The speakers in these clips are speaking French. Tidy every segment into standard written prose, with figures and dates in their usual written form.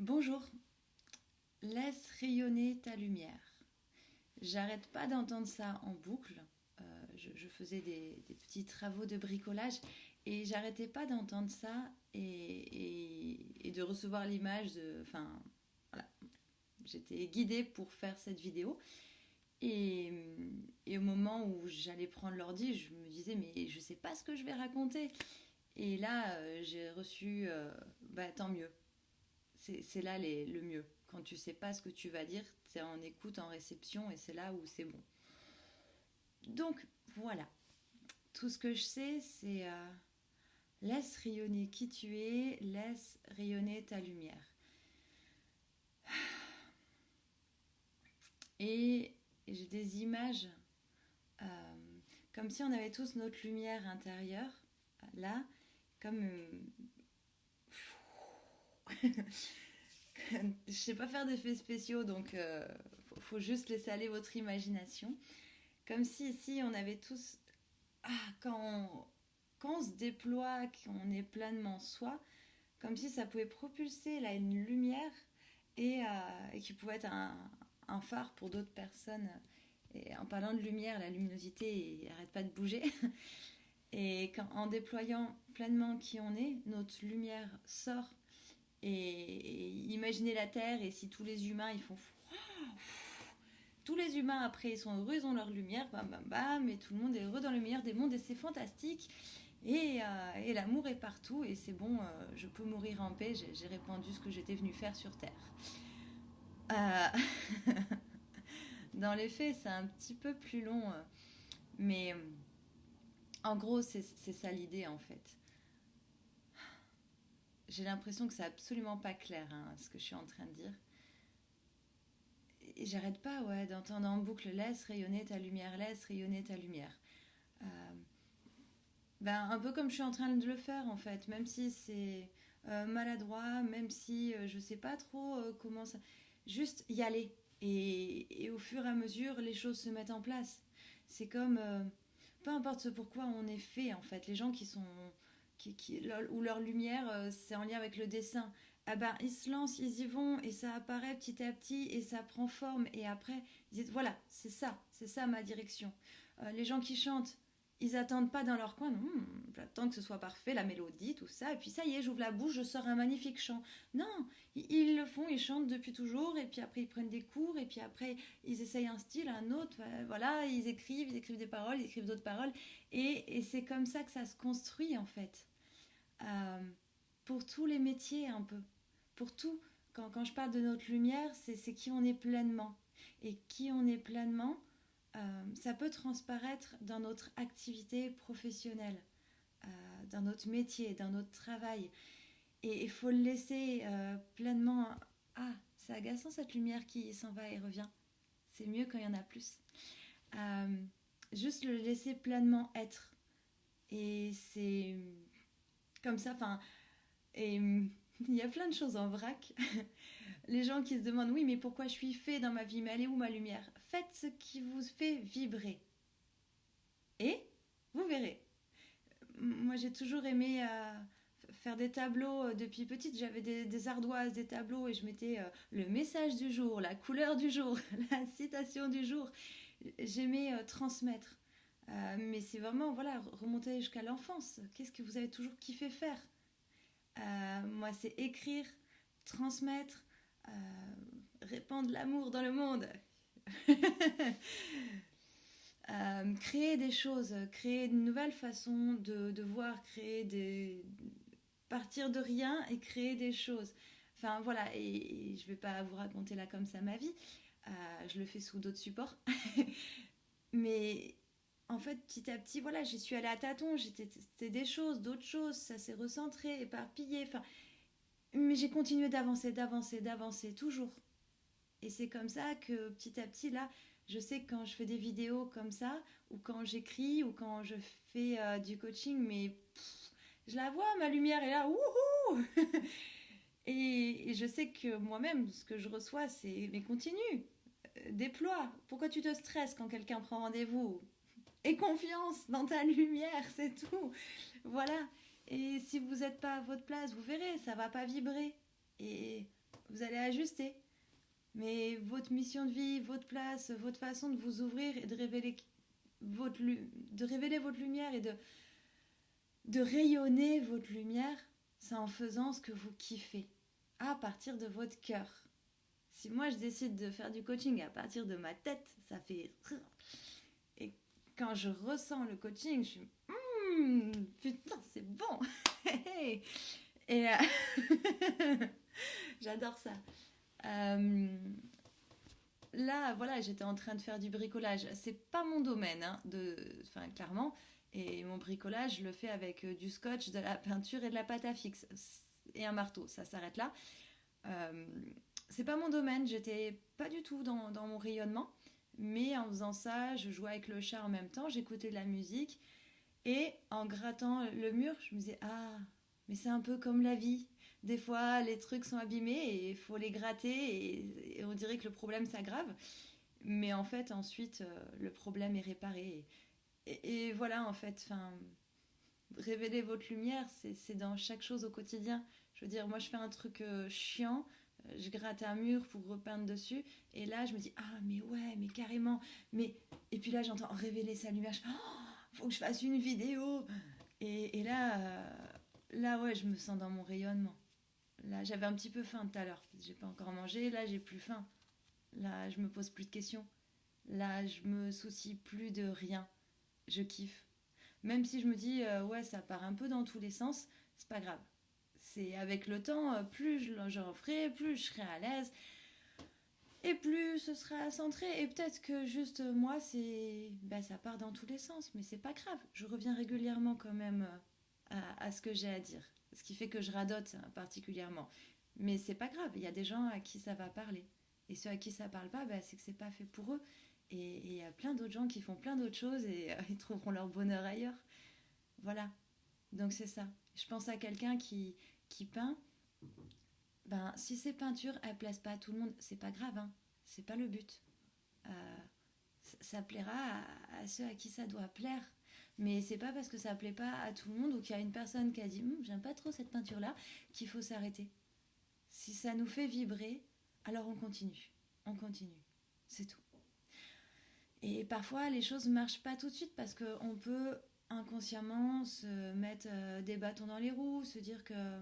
Bonjour, laisse rayonner ta lumière. J'arrête pas d'entendre ça en boucle. Je faisais des petits travaux de bricolage et j'arrêtais pas d'entendre ça et de recevoir l'image de. Enfin, voilà, j'étais guidée pour faire cette vidéo. Et, et au moment où j'allais prendre l'ordi, je me disais, mais je sais pas ce que je vais raconter. Et là, j'ai reçu, tant mieux. C'est là le mieux. Quand tu sais pas ce que tu vas dire, c'est en écoute, en réception, et c'est là où c'est bon. Donc voilà, tout ce que je sais, c'est laisse rayonner qui tu es, laisse rayonner ta lumière. Et j'ai des images euh, comme si on avait tous notre lumière intérieure, là, comme je sais pas faire d'effets spéciaux, donc faut juste laisser aller votre imagination. Comme si ici on avait tous, quand on se déploie, qu'on est pleinement soi, comme si ça pouvait propulser là une lumière et qui pouvait être un phare pour d'autres personnes. Et en parlant de lumière, la luminosité n'arrête pas de bouger. Et en déployant pleinement qui on est, notre lumière sort. Et imaginez la Terre et si tous les humains ils font tous les humains après ils sont heureux, ils ont leur lumière, bam bam bam, et tout le monde est heureux dans le meilleur des mondes et c'est fantastique. Et l'amour est partout et c'est bon, je peux mourir en paix, j'ai répandu ce que j'étais venue faire sur Terre. Euh, dans les faits, c'est un petit peu plus long, mais en gros, c'est ça l'idée en fait. J'ai l'impression que c'est absolument pas clair hein, ce que je suis en train de dire. Et j'arrête pas d'entendre en boucle laisse rayonner ta lumière, laisse rayonner ta lumière. Euh, un peu comme je suis en train de le faire en fait, même si c'est maladroit, même si je sais pas trop comment ça. Juste y aller. Et au fur et à mesure, les choses se mettent en place. C'est comme, peu importe ce pourquoi on est fait en fait, les gens qui sont. Où leur lumière, c'est en lien avec le dessin. Ah ben, ils se lancent, ils y vont, et ça apparaît petit à petit, et ça prend forme, et après, ils disent, voilà, c'est ça ma direction. Les gens qui chantent, ils attendent pas dans leur coin, non, j'attends que ce soit parfait, la mélodie, tout ça, et puis ça y est, j'ouvre la bouche, je sors un magnifique chant. Non, ils le font, ils chantent depuis toujours, et puis après ils prennent des cours, et puis après ils essayent un style, un autre, voilà, ils écrivent des paroles, ils écrivent d'autres paroles, et c'est comme ça que ça se construit en fait. Euh, pour tous les métiers un peu, pour tout. Quand je parle de notre lumière, c'est qui on est pleinement. Et qui on est pleinement, ça peut transparaître dans notre activité professionnelle, dans notre métier, dans notre travail. Et il faut le laisser pleinement. Ah, c'est agaçant cette lumière qui s'en va et revient. C'est mieux quand il y en a plus. Euh, Juste le laisser pleinement être. Et c'est comme ça, enfin, et il y a plein de choses en vrac. Les gens qui se demandent, oui, mais pourquoi je suis fait dans ma vie, mais elle est où ma lumière? Faites ce qui vous fait vibrer. Et vous verrez. Moi, j'ai toujours aimé faire des tableaux. Depuis petite, j'avais des ardoises, des tableaux, et je mettais le message du jour, la couleur du jour, la citation du jour. J'aimais transmettre. Mais c'est vraiment, voilà, remonter jusqu'à l'enfance. Qu'est-ce que vous avez toujours kiffé faire? Moi, c'est écrire, transmettre, répandre l'amour dans le monde. Créer des choses, créer de nouvelles façons de voir, partir de rien et créer des choses. Enfin voilà, et je vais pas vous raconter là comme ça ma vie, je le fais sous d'autres supports. Mais en fait, petit à petit, voilà, j'y suis allée à tâtons, j'ai testé des choses, d'autres choses, ça s'est recentré, éparpillé. Enfin, mais j'ai continué d'avancer, d'avancer, d'avancer, toujours. Et c'est comme ça que petit à petit, là, je sais que quand je fais des vidéos comme ça, ou quand j'écris, ou quand je fais du coaching, mais je la vois, ma lumière est là, wouhou. Et je sais que moi-même, ce que je reçois, c'est mais continue, déploie. Pourquoi tu te stresses quand quelqu'un prend rendez-vous? Aie confiance dans ta lumière, c'est tout. Voilà. Et si vous n'êtes pas à votre place, vous verrez, ça va pas vibrer. Et vous allez ajuster. Mais votre mission de vie, votre place, votre façon de vous ouvrir et de révéler votre lumière et de rayonner votre lumière, c'est en faisant ce que vous kiffez, à partir de votre cœur. Si moi je décide de faire du coaching à partir de ma tête, ça fait... Et quand je ressens le coaching, je suis... putain, c'est bon. Et j'adore ça. Là, voilà, j'étais en train de faire du bricolage. C'est pas mon domaine, hein, clairement. Et mon bricolage, je le fais avec du scotch, de la peinture et de la pâte à fixe. Et un marteau, ça s'arrête là. C'est pas mon domaine, j'étais pas du tout dans mon rayonnement. Mais en faisant ça, je jouais avec le chat en même temps, j'écoutais de la musique. Et en grattant le mur, je me disais, ah, mais c'est un peu comme la vie. Des fois, les trucs sont abîmés et il faut les gratter et on dirait que le problème s'aggrave. Mais en fait, ensuite, le problème est réparé. Et voilà, en fait, révéler votre lumière, c'est dans chaque chose au quotidien. Je veux dire, moi, je fais un truc chiant, je gratte un mur pour repeindre dessus, et là, je me dis, ah, mais ouais, mais carrément. Et puis là, j'entends révéler sa lumière. Faut que je fasse une vidéo. Et là, ouais, je me sens dans mon rayonnement. Là, j'avais un petit peu faim tout à l'heure. J'ai pas encore mangé. Là, j'ai plus faim. Là, je me pose plus de questions. Là, je me soucie plus de rien. Je kiffe. Même si je me dis, ouais, ça part un peu dans tous les sens, c'est pas grave. C'est avec le temps, plus j'en ferai, plus je serai à l'aise. Et plus ce sera centré. Et peut-être que juste moi, ça part dans tous les sens. Mais c'est pas grave. Je reviens régulièrement quand même à ce que j'ai à dire. Ce qui fait que je radote particulièrement. Mais c'est pas grave. Il y a des gens à qui ça va parler. Et ceux à qui ça parle pas, c'est que c'est pas fait pour eux. Et il y a plein d'autres gens qui font plein d'autres choses et ils trouveront leur bonheur ailleurs. Voilà. Donc c'est ça. Je pense à quelqu'un qui peint. Si ces peintures, elles plaisent pas à tout le monde, c'est pas grave, hein. C'est pas le but. Ça plaira à ceux à qui ça doit plaire. Mais c'est pas parce que ça plaît pas à tout le monde ou qu'il y a une personne qui a dit j'aime pas trop cette peinture-là qu'il faut s'arrêter. Si ça nous fait vibrer, alors on continue. On continue. C'est tout. Et parfois, les choses ne marchent pas tout de suite parce qu'on peut inconsciemment se mettre des bâtons dans les roues, se dire que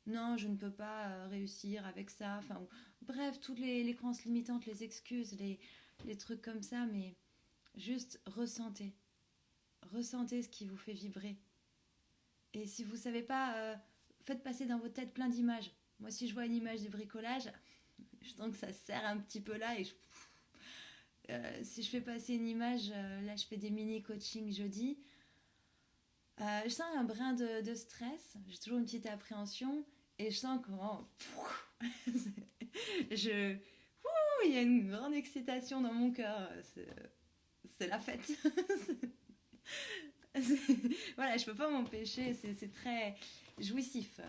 non, je ne peux pas réussir avec ça. Bref, toutes les croyances limitantes, les excuses, les trucs comme ça, mais juste ressentez. Ressentez ce qui vous fait vibrer. Et si vous ne savez pas, faites passer dans votre tête plein d'images. Moi, si je vois une image du bricolage, je sens que ça serre un petit peu là et si je fais passer une image, là je fais des mini-coaching jeudi, je sens un brin de stress, j'ai toujours une petite appréhension et je sens comment il y a une grande excitation dans mon cœur, c'est la fête. Voilà, je peux pas m'empêcher, c'est très jouissif.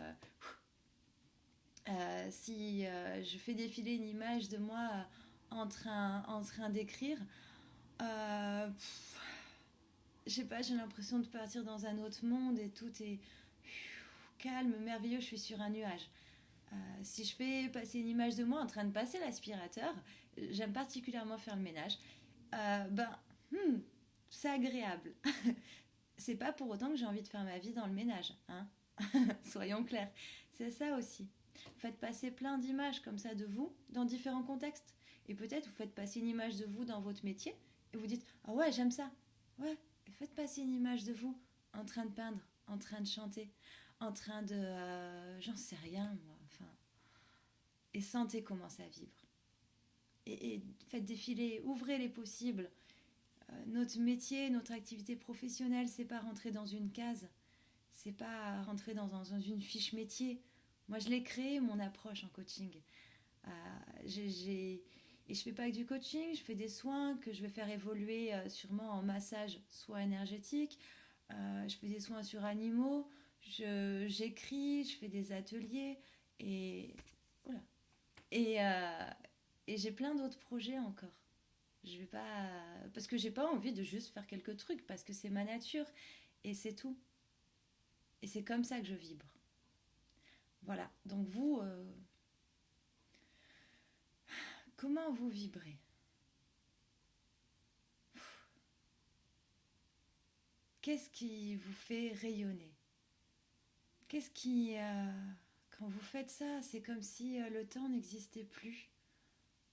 Si je fais défiler une image de moi en train d'écrire, je sais pas, j'ai l'impression de partir dans un autre monde et tout est calme, merveilleux, je suis sur un nuage. Si je fais passer une image de moi en train de passer l'aspirateur, j'aime particulièrement faire le ménage, c'est agréable. C'est pas pour autant que j'ai envie de faire ma vie dans le ménage, hein. Soyons clairs, c'est ça aussi. Faites passer plein d'images comme ça de vous dans différents contextes. Et peut-être vous faites passer une image de vous dans votre métier et vous dites ah ouais, j'aime ça. Ouais, et faites passer une image de vous en train de peindre, en train de chanter, en train de j'en sais rien moi, et sentez comment ça vibre. Et faites défiler, ouvrez les possibles. Notre métier, notre activité professionnelle, c'est pas rentrer dans une case, c'est pas rentrer dans une fiche métier. Moi, je l'ai créé, mon approche en coaching. Et je fais pas que du coaching, je fais des soins que je vais faire évoluer sûrement en massage, soins énergétiques. Je fais des soins sur animaux, j'écris, je fais des ateliers et voilà. Et j'ai plein d'autres projets encore. Je vais pas parce que j'ai pas envie de juste faire quelques trucs parce que c'est ma nature et c'est tout. Et c'est comme ça que je vibre. Voilà. Donc vous Comment vous vibrez? Qu'est-ce qui vous fait rayonner? Qu'est-ce qui... quand vous faites ça, c'est comme si le temps n'existait plus.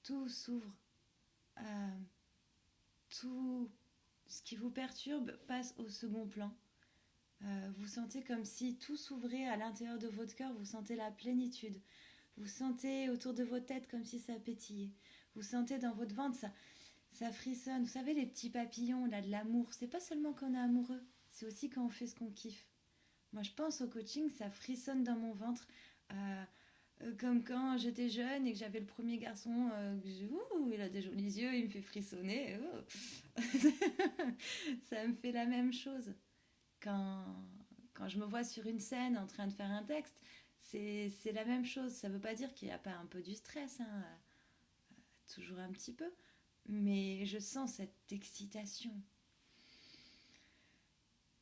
Tout s'ouvre. Euh, tout ce qui vous perturbe passe au second plan. Vous sentez comme si tout s'ouvrait à l'intérieur de votre cœur. Vous sentez la plénitude. Vous sentez autour de votre tête comme si ça pétillait. Vous sentez dans votre ventre, ça frissonne. Vous savez, les petits papillons là de l'amour, c'est pas seulement quand on est amoureux, c'est aussi quand on fait ce qu'on kiffe. Moi, je pense au coaching, ça frissonne dans mon ventre. Comme quand j'étais jeune et que j'avais le premier garçon, il a des jolis yeux, il me fait frissonner. Ça me fait la même chose. Quand, quand je me vois sur une scène en train de faire un texte, c'est la même chose. Ça ne veut pas dire qu'il n'y a pas un peu du stress, hein, toujours un petit peu, mais je sens cette excitation.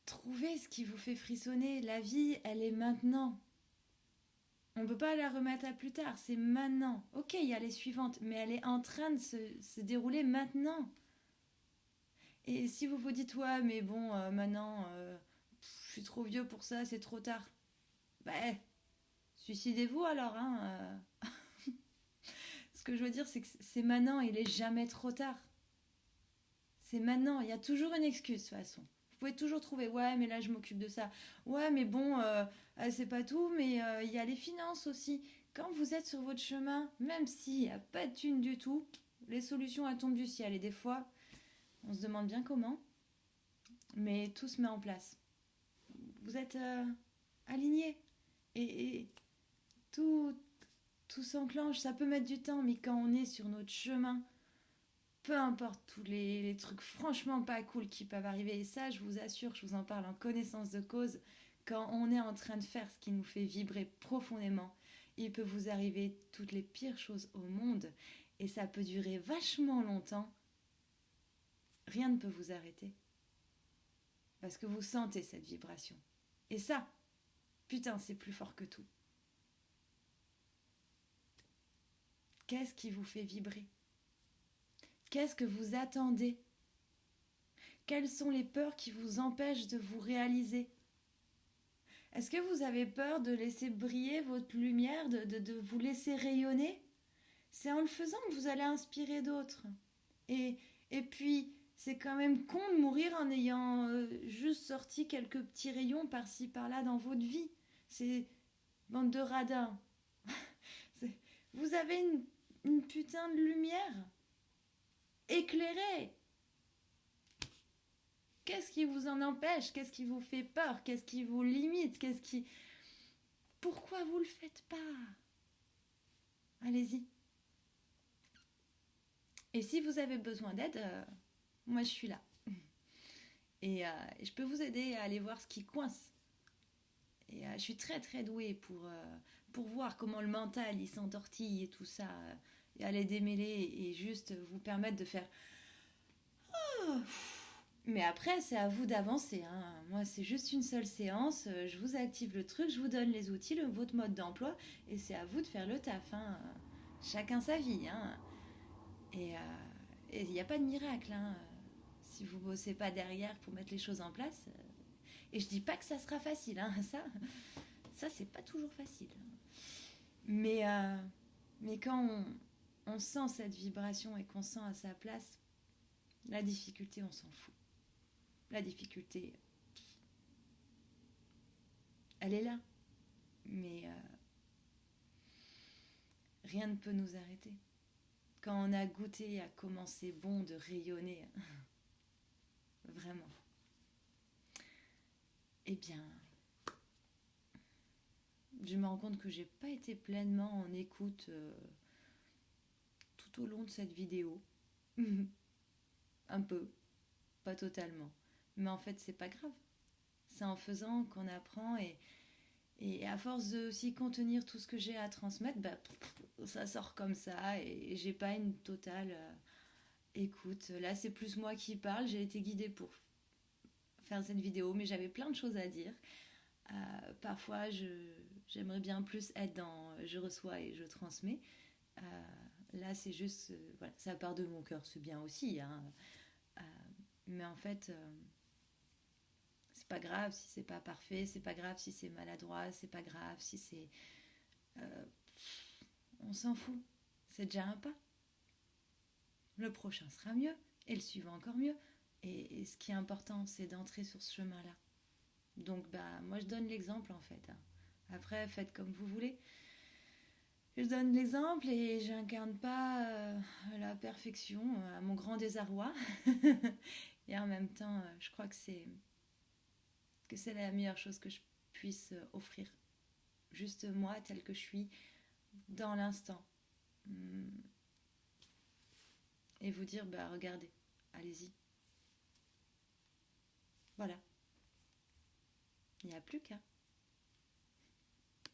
Trouvez ce qui vous fait frissonner. La vie, elle est maintenant. On ne peut pas la remettre à plus tard, c'est maintenant. Ok, il y a les suivantes, mais elle est en train de se dérouler maintenant. Et si vous vous dites, ouais, mais bon, maintenant, je suis trop vieux pour ça, c'est trop tard. Ben, suicidez-vous alors, hein. Ce que je veux dire, c'est que c'est maintenant, il est jamais trop tard. C'est maintenant, il y a toujours une excuse de toute façon. Vous pouvez toujours trouver, ouais, mais là je m'occupe de ça. Ouais, mais bon, c'est pas tout, mais il y a les finances aussi. Quand vous êtes sur votre chemin, même s'il n'y a pas de thunes du tout, les solutions elles tombent du ciel. Et des fois, on se demande bien comment, mais tout se met en place. Vous êtes aligné et tout, tout s'enclenche. Ça peut mettre du temps, mais quand on est sur notre chemin, peu importe tous les trucs franchement pas cool qui peuvent arriver, et ça je vous assure, je vous en parle en connaissance de cause, quand on est en train de faire ce qui nous fait vibrer profondément, il peut vous arriver toutes les pires choses au monde et ça peut durer vachement longtemps. Rien ne peut vous arrêter parce que vous sentez cette vibration. Et ça, putain, c'est plus fort que tout. Qu'est-ce qui vous fait vibrer? Qu'est-ce que vous attendez? Quelles sont les peurs qui vous empêchent de vous réaliser? Est-ce que vous avez peur de laisser briller votre lumière, de vous laisser rayonner? C'est en le faisant que vous allez inspirer d'autres. Et puis, c'est quand même con de mourir en ayant juste sorti quelques petits rayons par-ci par-là dans votre vie. C'est bande de radins. Vous avez une putain de lumière éclairée. Qu'est-ce qui vous en empêche? Qu'est-ce qui vous fait peur? Qu'est-ce qui vous limite? Pourquoi vous le faites pas? Allez-y. Et si vous avez besoin d'aide, moi je suis là. Et je peux vous aider à aller voir ce qui coince. Et je suis très très douée pour voir comment le mental il s'entortille et tout ça. Et aller démêler et juste vous permettre de faire... Oh. Mais après, c'est à vous d'avancer. Hein. Moi, c'est juste une seule séance. Je vous active le truc, je vous donne les outils, votre mode d'emploi. Et c'est à vous de faire le taf. Hein. Chacun sa vie. Hein. Et il n'y a pas de miracle. Hein. Si vous ne bossez pas derrière pour mettre les choses en place. Et je dis pas que ça sera facile. Hein. Ça c'est pas toujours facile. Mais quand on sent cette vibration et qu'on sent à sa place, la difficulté, on s'en fout. La difficulté, elle est là. Mais rien ne peut nous arrêter. Quand on a goûté à comment c'est bon de rayonner, vraiment, eh bien, je me rends compte que j'ai pas été pleinement en écoute tout au long de cette vidéo. Un peu, pas totalement. Mais en fait, c'est pas grave. C'est en faisant qu'on apprend et à force de s'y contenir tout ce que j'ai à transmettre, bah, ça sort comme ça et j'ai pas une totale écoute. Là, c'est plus moi qui parle. J'ai été guidée pour faire cette vidéo, mais j'avais plein de choses à dire. Parfois, j'aimerais bien plus être dans je reçois et je transmets. Là, c'est juste, voilà, ça part de mon cœur, c'est bien aussi, hein. Euh, mais en fait, c'est pas grave si c'est pas parfait, c'est pas grave si c'est maladroit, c'est pas grave si c'est. euh, on s'en fout, c'est déjà un pas. Le prochain sera mieux, et le suivant encore mieux. Et ce qui est important, c'est d'entrer sur ce chemin-là. Donc, bah, moi, je donne l'exemple en fait, hein. Après, faites comme vous voulez. Je donne l'exemple et j'incarne pas la perfection à mon grand désarroi. Et en même temps, je crois que c'est la meilleure chose que je puisse offrir. Juste moi, tel que je suis, dans l'instant. Hum, Et vous dire, bah regardez, allez-y. Voilà, il n'y a plus qu'à.